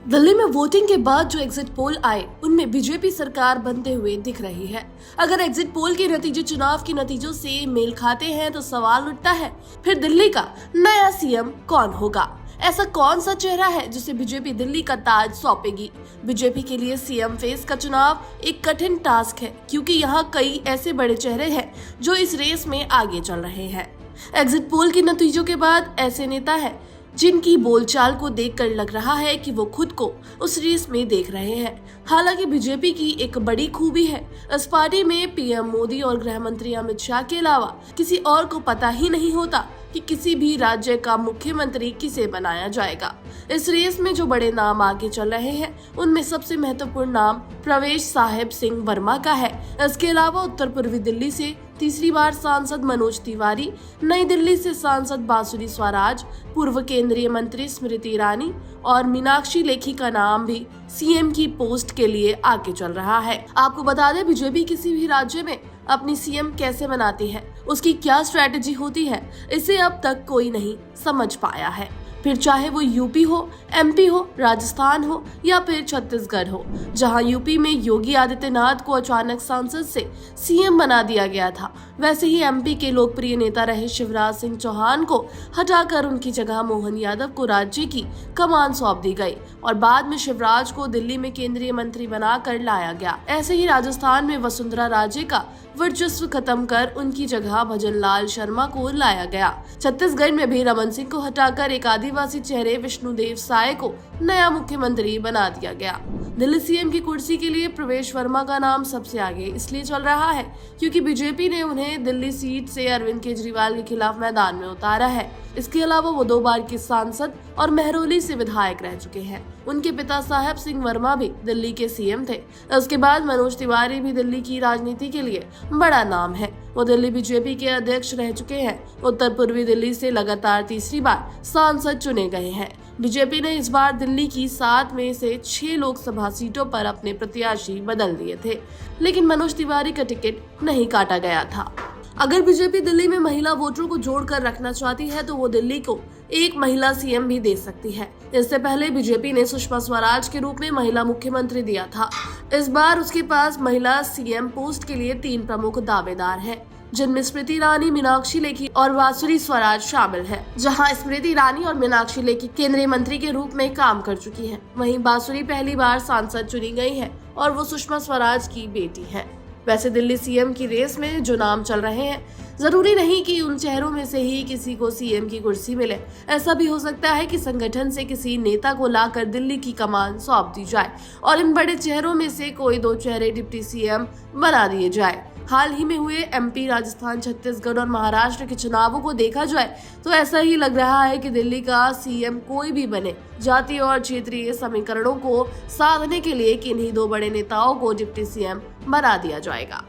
दिल्ली में वोटिंग के बाद जो एग्जिट पोल आए उनमें बीजेपी सरकार बनते हुए दिख रही है। अगर एग्जिट पोल के नतीजे चुनाव के नतीजों से मेल खाते हैं तो सवाल उठता है, फिर दिल्ली का नया सीएम कौन होगा? ऐसा कौन सा चेहरा है जिसे बीजेपी दिल्ली का ताज सौंपेगी? बीजेपी के लिए सीएम फेस का चुनाव एक कठिन टास्क है, क्योंकि यहाँ कई ऐसे बड़े चेहरे हैं जो इस रेस में आगे चल रहे हैं। एग्जिट पोल के नतीजों के बाद ऐसे नेता है जिनकी बोलचाल को देखकर लग रहा है कि वो खुद को उस रेस में देख रहे हैं। हालांकि बीजेपी की एक बड़ी खूबी है, इस पार्टी में पीएम मोदी और गृह मंत्री अमित शाह के अलावा किसी और को पता ही नहीं होता कि किसी भी राज्य का मुख्यमंत्री किसे बनाया जाएगा। इस रेस में जो बड़े नाम आगे चल रहे हैं उनमें सबसे महत्वपूर्ण नाम प्रवेश साहिब सिंह वर्मा का है। इसके अलावा उत्तर पूर्वी दिल्ली से तीसरी बार सांसद मनोज तिवारी, नई दिल्ली से सांसद बांसुरी स्वराज, पूर्व केंद्रीय मंत्री स्मृति ईरानी और मीनाक्षी लेखी का नाम भी सीएम की पोस्ट के लिए आगे चल रहा है। आपको बता दें, बीजेपी किसी भी राज्य में अपनी सीएम कैसे बनाती है, उसकी क्या स्ट्रेटेजी होती है, इसे अब तक कोई नहीं समझ पाया है। फिर चाहे वो यूपी हो, एमपी हो, राजस्थान हो या फिर छत्तीसगढ़ हो, जहां यूपी में योगी आदित्यनाथ को अचानक सांसद से सीएम बना दिया गया था, वैसे ही एमपी के लोकप्रिय नेता रहे शिवराज सिंह चौहान को हटाकर उनकी जगह मोहन यादव को राज्य की कमान सौंप दी गई और बाद में शिवराज को दिल्ली में केंद्रीय मंत्री बनाकर लाया गया। ऐसे ही राजस्थान में वसुंधरा राजे का वर्चस्व खत्म कर उनकी जगह भजन लाल शर्मा को लाया गया। छत्तीसगढ़ में भी रमन सिंह को हटाकर एक आदिवासी चेहरे विष्णुदेव साय को नया मुख्यमंत्री बना दिया गया। दिल्ली सीएम की कुर्सी के लिए प्रवेश वर्मा का नाम सबसे आगे इसलिए चल रहा है क्योंकि बीजेपी ने उन्हें दिल्ली सीट से अरविंद केजरीवाल के खिलाफ मैदान में उतारा है। इसके अलावा वो 2 बार के सांसद और महरौली से विधायक रह चुके हैं। उनके पिता साहिब सिंह वर्मा भी दिल्ली के सीएम थे। उसके बाद मनोज तिवारी भी दिल्ली की राजनीति के लिए बड़ा नाम है। वो दिल्ली बीजेपी के अध्यक्ष रह चुके हैं। उत्तर पूर्वी दिल्ली से लगातार तीसरी बार सांसद चुने गए हैं। बीजेपी ने इस बार दिल्ली की 7 में से 6 लोकसभा सीटों पर अपने प्रत्याशी बदल दिए थे, लेकिन मनोज तिवारी का टिकट नहीं काटा गया था। अगर बीजेपी दिल्ली में महिला वोटरों को जोड़कर रखना चाहती है तो वो दिल्ली को एक महिला सीएम भी दे सकती है। इससे पहले बीजेपी ने सुषमा स्वराज के रूप में महिला मुख्यमंत्री दिया था। इस बार उसके पास महिला सीएम पोस्ट के लिए 3 प्रमुख दावेदार हैं, जिनमें स्मृति ईरानी, मीनाक्षी लेखी और बांसुरी स्वराज शामिल है। जहां स्मृति ईरानी और मीनाक्षी लेखी केंद्रीय मंत्री के रूप में काम कर चुकी हैं, वहीं बांसुरी पहली बार सांसद चुनी गई है और वो सुषमा स्वराज की बेटी है। वैसे दिल्ली सीएम की रेस में जो नाम चल रहे हैं, जरूरी नहीं कि उन चेहरों में से ही किसी को सीएम की कुर्सी मिले। ऐसा भी हो सकता है कि संगठन से किसी नेता को लाकर दिल्ली की कमान सौंप दी जाए और इन बड़े चेहरों में से कोई 2 चेहरे डिप्टी सीएम बना दिए जाए। हाल ही में हुए एमपी, राजस्थान, छत्तीसगढ़ और महाराष्ट्र के चुनावों को देखा जाए तो ऐसा ही लग रहा है कि दिल्ली का सीएम कोई भी बने, जातीय और क्षेत्रीय समीकरणों को साधने के लिए किन्हीं 2 बड़े नेताओं को डिप्टी सीएम बना दिया जाएगा।